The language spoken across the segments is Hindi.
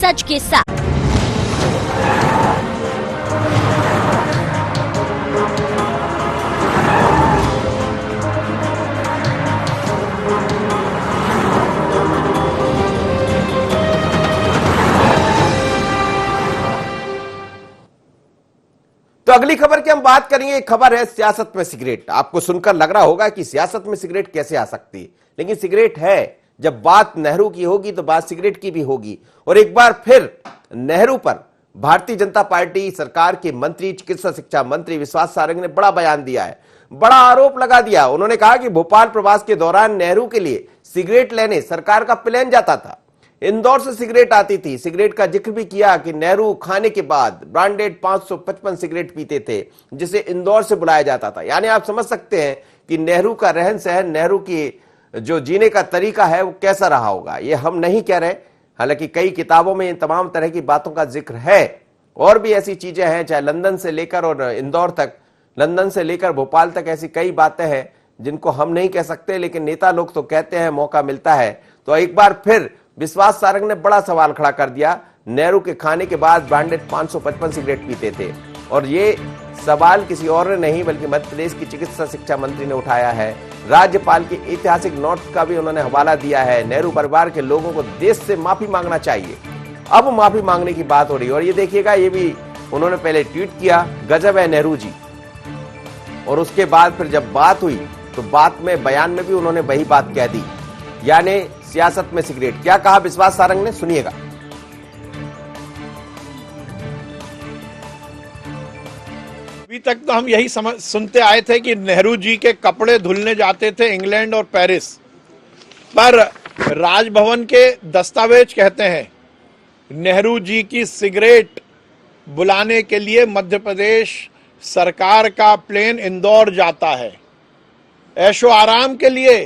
सच के साथ। तो अगली खबर की हम बात करेंगे। एक खबर है सियासत में सिगरेट। आपको सुनकर लग रहा होगा कि सियासत में सिगरेट कैसे आ सकती है, लेकिन सिगरेट है। जब बात नेहरू की होगी तो बात सिगरेट की भी होगी। और एक बार फिर नेहरू पर भारतीय जनता पार्टी सरकार के मंत्री, चिकित्सा शिक्षा मंत्री विश्वास सारंग ने बड़ा बयान दिया है, बड़ा आरोप लगा दिया। उन्होंने कहा कि भोपाल प्रवास के दौरान नेहरू के लिए सिगरेट लेने सरकार का प्लेन जाता था, इंदौर से सिगरेट आती थी। सिगरेट का जिक्र भी किया कि नेहरू खाने के बाद ब्रांडेड 555 सिगरेट पीते थे, जिसे इंदौर से बुलाया जाता था। यानी आप समझ सकते हैं कि नेहरू का रहन सहन, नेहरू की जो जीने का तरीका है वो कैसा रहा होगा। ये हम नहीं कह रहे, हालांकि कई किताबों में इन तमाम तरह की बातों का जिक्र है। और भी ऐसी चीजें हैं, चाहे लंदन से लेकर और इंदौर तक, लंदन से लेकर भोपाल तक ऐसी कई बातें हैं जिनको हम नहीं कह सकते, लेकिन नेता लोग तो कहते हैं, मौका मिलता है। तो एक बार फिर विश्वास सारंग ने बड़ा सवाल खड़ा कर दिया। नेहरू के खाने के बाद ब्रांडेड 555 सिगरेट पीते थे, और ये सवाल किसी और ने नहीं बल्कि मध्य प्रदेश की चिकित्सा शिक्षा मंत्री ने उठाया है। राज्यपाल के ऐतिहासिक नोट का भी उन्होंने हवाला दिया है। नेहरू परिवार के लोगों को देश से माफी मांगना चाहिए। अब माफी मांगने की बात हो रही है। और ये देखिएगा, ये भी उन्होंने पहले ट्वीट किया, गजब है नेहरू जी। और उसके बाद फिर जब बात हुई तो बात में, बयान में भी उन्होंने वही बात कह दी, यानी सियासत में सिगरेट। क्या कहा विश्वास सारंग ने, सुनिएगा। अभी तक तो हम यही सुनते आए थे कि नेहरू जी के कपड़े धुलने जाते थे इंग्लैंड और पेरिस, पर राजभवन के दस्तावेज कहते हैं नेहरू जी की सिगरेट बुलाने के लिए मध्य प्रदेश सरकार का प्लेन इंदौर जाता है। ऐशो आराम के लिए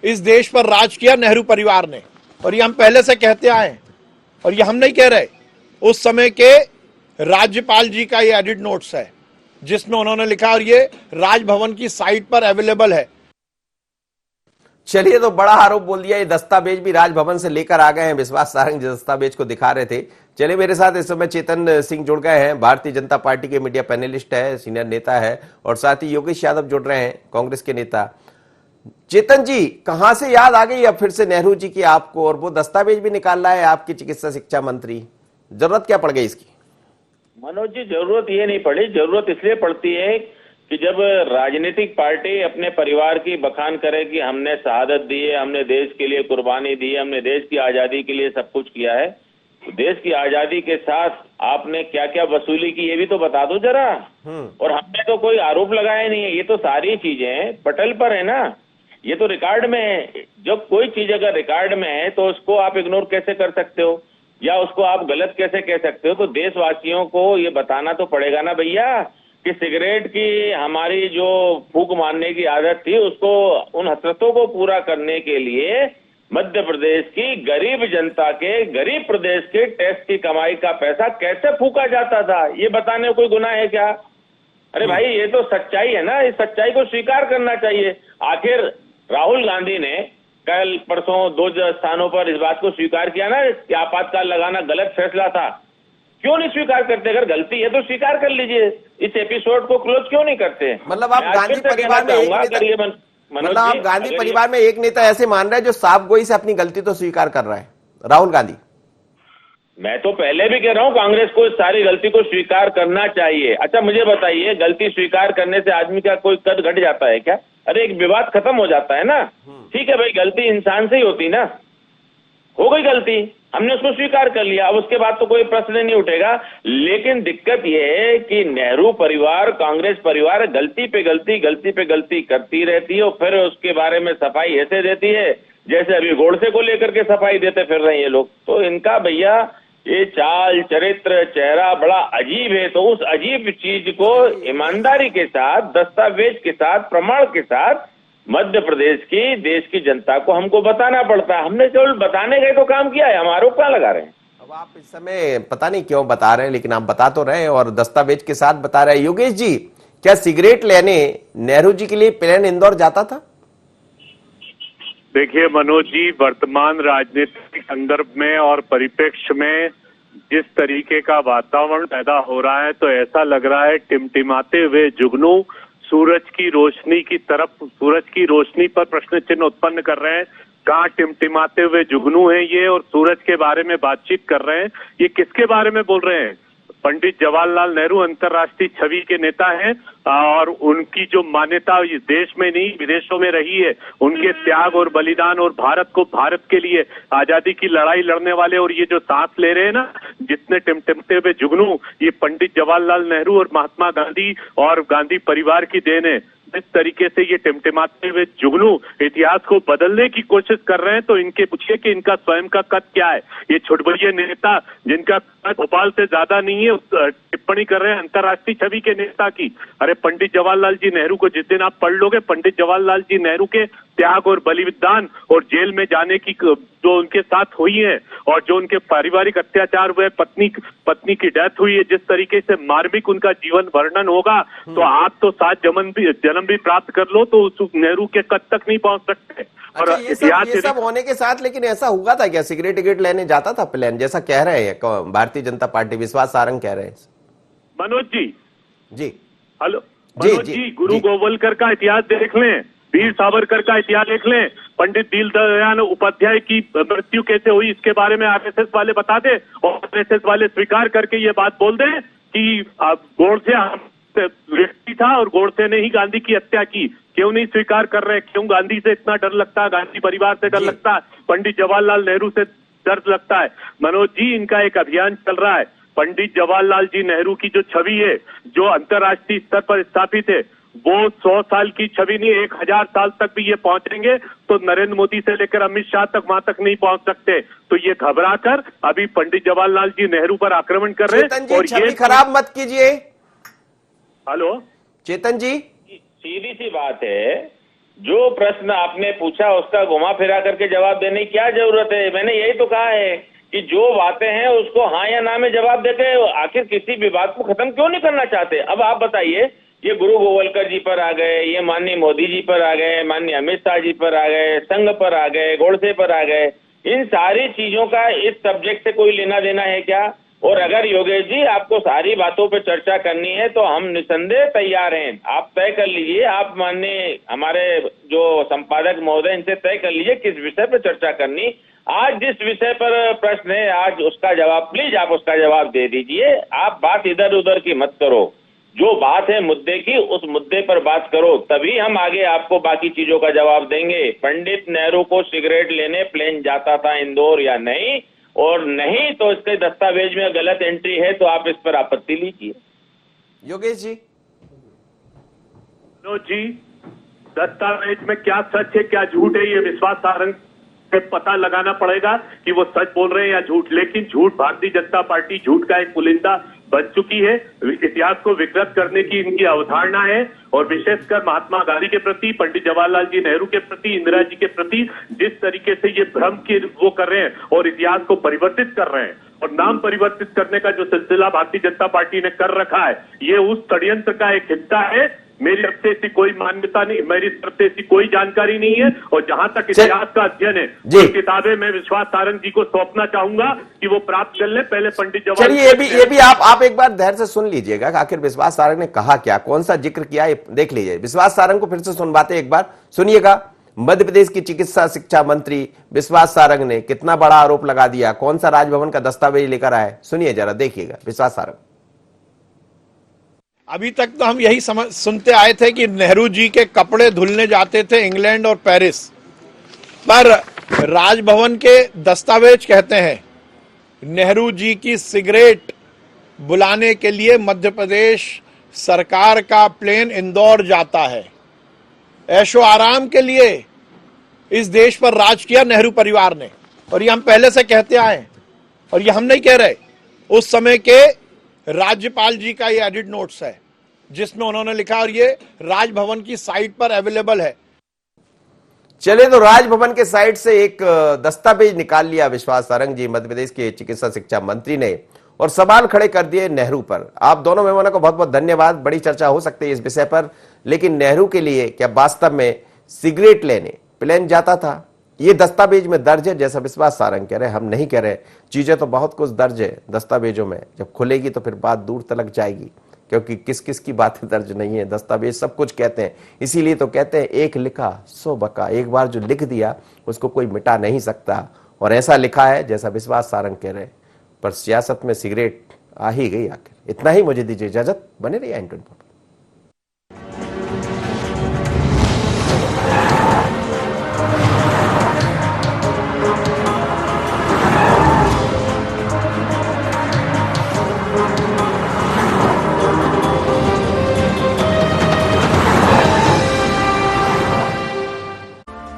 इस देश पर राज किया नेहरू परिवार ने, और ये हम पहले से कहते आए, और ये हम नहीं कह रहे। उस समय के राज्यपाल जी का ये एडिट नोट्स है जिसमें उन्होंने लिखा, और ये राजभवन की साइट पर अवेलेबल है। चलिए, तो बड़ा आरोप बोल दिया। ये दस्तावेज भी राजभवन से लेकर आ गए हैं विश्वास सारंग, जिस दस्तावेज को दिखा रहे थे। चलिए, मेरे साथ इस समय चेतन सिंह जुड़ गए हैं, भारतीय जनता पार्टी के मीडिया पैनलिस्ट है, सीनियर नेता है, और साथ ही योगेश यादव जुड़ रहे हैं, कांग्रेस के नेता। चेतन जी, कहां से याद आ गई अब फिर से नेहरू जी की आपको, और वो दस्तावेज भी निकाल रहा है आपकी चिकित्सा शिक्षा मंत्री? जरूरत क्या पड़ गई इसकी? मनोज जी, जरूरत ये नहीं पड़ी। जरूरत इसलिए पड़ती है कि जब राजनीतिक पार्टी अपने परिवार की बखान करे कि हमने शहादत दी है, हमने देश के लिए कुर्बानी दी है, हमने देश की आजादी के लिए सब कुछ किया है, तो देश की आजादी के साथ आपने क्या क्या वसूली की ये भी तो बता दो जरा। और हमने तो कोई आरोप लगाया नहीं है, ये तो सारी चीजें पटल पर है ना, ये तो रिकॉर्ड में है। जब कोई चीज अगर रिकॉर्ड में है तो उसको आप इग्नोर कैसे कर सकते हो, या उसको आप गलत कैसे कह सकते हो? तो देशवासियों को ये बताना तो पड़ेगा ना भैया कि सिगरेट की हमारी जो फूंक मारने की आदत थी, उसको, उन हसरतों को पूरा करने के लिए मध्य प्रदेश की गरीब जनता के, गरीब प्रदेश के टैक्स की कमाई का पैसा कैसे फूंका जाता था, ये बताने में कोई गुनाह है क्या? अरे भाई, ये तो सच्चाई है ना, इस सच्चाई को स्वीकार करना चाहिए। आखिर राहुल गांधी ने कल परसों 2 स्थानों पर इस बात को स्वीकार किया ना कि आपातकाल लगाना गलत फैसला था। क्यों नहीं स्वीकार करते? अगर गलती है तो स्वीकार कर लीजिए। इस एपिसोड को क्लोज क्यों नहीं करते? मतलब आप गांधी परिवार में आप गांधी परिवार में एक नेता ऐसे मान रहे हैं जो साफ गोई से अपनी गलती तो स्वीकार कर रहा है, राहुल गांधी। मैं तो पहले भी कह रहा हूं, कांग्रेस को इस सारी गलती को स्वीकार करना चाहिए। अच्छा, मुझे बताइए, गलती स्वीकार करने से आदमी का कोई कद घट जाता है क्या? अरे, एक विवाद खत्म हो जाता है ना। ठीक है भाई, गलती इंसान से ही होती ना, हो गई गलती, हमने उसको स्वीकार कर लिया, अब उसके बाद तो कोई प्रश्न नहीं उठेगा। लेकिन दिक्कत यह है कि नेहरू परिवार, कांग्रेस परिवार गलती पे गलती करती रहती है, और फिर उसके बारे में सफाई ऐसे देती है जैसे अभी गोडसे को लेकर के सफाई देते फिर रहे हैं ये लोग। तो इनका भैया ये चाल, चरित्र, चेहरा बड़ा अजीब है। तो उस अजीब चीज को ईमानदारी के साथ, दस्तावेज के साथ, प्रमाण के साथ मध्य प्रदेश की, देश की जनता को हमको बताना पड़ता है। हमने केवल बताने का ही तो काम किया है, हम आरोप कहाँ लगा रहे हैं? अब आप इस समय पता नहीं क्यों बता रहे हैं, लेकिन आप बता तो रहे हैं और दस्तावेज के साथ बता रहे हैं। योगेश जी, क्या सिगरेट लेने नेहरू जी के लिए प्लेन इंदौर जाता था? देखिए मनोज जी, वर्तमान राजनीतिक संदर्भ में और परिप्रेक्ष्य में जिस तरीके का वातावरण पैदा हो रहा है, तो ऐसा लग रहा है टिमटिमाते हुए जुगनू सूरज की रोशनी की तरफ, सूरज की रोशनी पर प्रश्न चिन्ह उत्पन्न कर रहे हैं। कहाँ टिमटिमाते हुए जुगनू हैं ये, और सूरज के बारे में बातचीत कर रहे हैं। ये किसके बारे में बोल रहे हैं? पंडित जवाहरलाल नेहरू अंतर्राष्ट्रीय छवि के नेता हैं, और उनकी जो मान्यता इस देश में नहीं विदेशों में रही है, उनके त्याग और बलिदान, और भारत के लिए आजादी की लड़ाई लड़ने वाले, और ये जो सांस ले रहे हैं ना जितने टिमटिमते हुए जुगनू, ये पंडित जवाहरलाल नेहरू और महात्मा गांधी और गांधी परिवार की देन है। जिस तरीके से ये टिमटिमाते हुए जुगनू इतिहास को बदलने की कोशिश कर रहे हैं, तो इनके पूछिए कि इनका स्वयं का कद क्या है। ये छुटभुइये नेता जिनका कद भोपाल से ज्यादा नहीं है, टिप्पणी कर रहे हैं अंतर्राष्ट्रीय छवि के नेता की। अरे पंडित जवाहरलाल जी नेहरू को जिस दिन आप पढ़ लोगे, पंडित जवाहरलाल जी नेहरू के त्याग और बलिदान और जेल में जाने की जो उनके साथ हुई है, और जो उनके पारिवारिक अत्याचार हुए, पत्नी की डेथ हुई है, जिस तरीके से मार्मिक उनका जीवन वर्णन होगा, तो आप तो 7 जन्म भी प्राप्त कर लो तो उस नेहरू के कद तक नहीं पहुंच सकते। और अच्छा, ये सब होने के साथ लेकिन ऐसा हुआ था क्या? सिगरेट टिकट लेने जाता था प्लान, जैसा कह रहे हैं भारतीय जनता पार्टी, विश्वास सारंग कह रहे हैं। मनोज जी, जी हेलो मनोज जी, गुरु गोवलकर का इतिहास देख लें, वीर सावरकर का इतिहास देख लें, पंडित दीनदयाल उपाध्याय की मृत्यु कैसे हुई, इसके बारे में आरएसएस वाले बता दे, और आरएसएस वाले स्वीकार करके ये बात बोल दें कि गोडसे व्यक्ति था और गोडसे ने ही गांधी की हत्या की। क्यों नहीं स्वीकार कर रहे? क्यों गांधी से इतना डर लगता है, गांधी परिवार से डर लगता है, पंडित जवाहरलाल नेहरू से डर लगता है? मनोज जी, इनका एक अभियान चल रहा है। पंडित जवाहरलाल जी नेहरू की जो छवि है, जो अंतर्राष्ट्रीय स्तर पर स्थापित है, वो 100 साल की छवि नहीं, 1000 साल तक भी ये पहुंचेंगे तो नरेंद्र मोदी से लेकर अमित शाह तक वहां तक नहीं पहुंच सकते। तो ये घबराकर अभी पंडित जवाहरलाल जी नेहरू पर आक्रमण कर रहे हैं। और ये खराब मत कीजिए। हेलो चेतन जी, सीधी सी बात है, जो प्रश्न आपने पूछा उसका घुमा फिरा करके जवाब देने की क्या जरूरत है? मैंने यही तो कहा है कि जो बातें हैं उसको हाँ या ना में जवाब देके आखिर किसी भी बात को खत्म क्यों नहीं करना चाहते? अब आप बताइए, ये गुरु गोवलकर जी पर आ गए, ये माननीय मोदी जी पर आ गए, माननीय अमित शाह जी पर आ गए, संघ पर आ गए, गोडसे पर आ गए, इन सारी चीजों का इस सब्जेक्ट से कोई लेना देना है क्या? और अगर योगेश जी आपको सारी बातों पे चर्चा करनी है तो हम निसंदेह तैयार हैं। आप तय कर लीजिए, आप माननीय हमारे जो संपादक महोदय इनसे तय कर लीजिए किस विषय पर चर्चा करनी। आज जिस विषय पर प्रश्न है, आज उसका जवाब प्लीज आप उसका जवाब दे दीजिए। आप बात इधर उधर की मत करो, जो बात है मुद्दे की उस मुद्दे पर बात करो, तभी हम आगे आपको बाकी चीजों का जवाब देंगे। पंडित नेहरू को सिगरेट लेने प्लेन जाता था इंदौर या नहीं, और नहीं तो इसके दस्तावेज में गलत एंट्री है तो आप इस पर आपत्ति लीजिए। योगेश जी। जी, दस्तावेज में क्या सच है क्या झूठ है, ये विश्वास सारंग से पता लगाना पड़ेगा कि वो सच बोल रहे हैं या झूठ। लेकिन झूठ, भारतीय जनता पार्टी झूठ का एक पुलिंदा बन चुकी है। इतिहास को विकृत करने की इनकी अवधारणा है, और विशेषकर महात्मा गांधी के प्रति, पंडित जवाहरलाल जी नेहरू के प्रति, इंदिरा जी के प्रति जिस तरीके से ये भ्रम की वो कर रहे हैं और इतिहास को परिवर्तित कर रहे हैं, और नाम परिवर्तित करने का जो सिलसिला भारतीय जनता पार्टी ने कर रखा है, ये उस षड्यंत्र का एक हिस्सा है। मेरी तरफ से ऐसी कोई मान्यता नहीं, मेरी तरफ से ऐसी कोई जानकारी नहीं है। और जहां तक इतिहास का अध्ययन है, जो किताबें मैं विश्वास सारंग जी को सौंपना चाहूंगा कि वो प्राप्त कर ले। पहले पंडित जवाहरलाल, चलिए ये भी आप एक बार धैर्य से सुन लीजिएगा कि आखिर विश्वास सारंग ने कहा क्या, कौन सा जिक्र किया, ये देख लीजिए। विश्वास सारंग को फिर से सुनवाते एक बार, सुनिएगा। मध्य प्रदेश की चिकित्सा शिक्षा मंत्री विश्वास सारंग ने कितना बड़ा आरोप लगा दिया, कौन सा राजभवन का दस्तावेज लेकर आए, सुनिए जरा, देखिएगा विश्वास सारंग। अभी तक तो हम यही सुनते आए थे कि नेहरू जी के कपड़े धुलने जाते थे इंग्लैंड और पेरिस, पर राजभवन के दस्तावेज कहते हैं नेहरू जी की सिगरेट बुलाने के लिए मध्य प्रदेश सरकार का प्लेन इंदौर जाता है। ऐशो आराम के लिए इस देश पर राज किया नेहरू परिवार ने, और ये हम पहले से कहते आए, और ये हम नहीं कह रहे। उस समय के राज्यपाल जी का ये एडिट नोट्स है जिसमें उन्होंने लिखा, और ये राजभवन की साइट पर अवेलेबल है। चले तो राजभवन के साइट से एक दस्तावेज निकाल लिया विश्वास सारंग जी, मध्य प्रदेश के चिकित्सा शिक्षा मंत्री ने, और सवाल खड़े कर दिए नेहरू पर। आप दोनों मेहमानों को बहुत बहुत धन्यवाद। बड़ी चर्चा हो सकती है इस विषय पर, लेकिन नेहरू के लिए क्या वास्तव में सिगरेट लेने प्लेन जाता था? ये दस्तावेज में दर्ज है, जैसा विश्वास सारंग कह रहे हैं, हम नहीं कह रहे। चीजें तो बहुत कुछ दर्ज है दस्तावेजों में, जब खुलेगी तो फिर बात दूर तलक जाएगी, क्योंकि किस किस की बातें दर्ज नहीं है, दस्तावेज सब कुछ कहते हैं। इसीलिए तो कहते हैं एक लिखा सो बका, एक बार जो लिख दिया उसको कोई मिटा नहीं सकता, और ऐसा लिखा है जैसा विश्वास सारंग कह रहे हैं। पर सियासत में सिगरेट आ ही गई आखिर। इतना ही, मुझे दीजिए इजाजत, बने रहिए N24।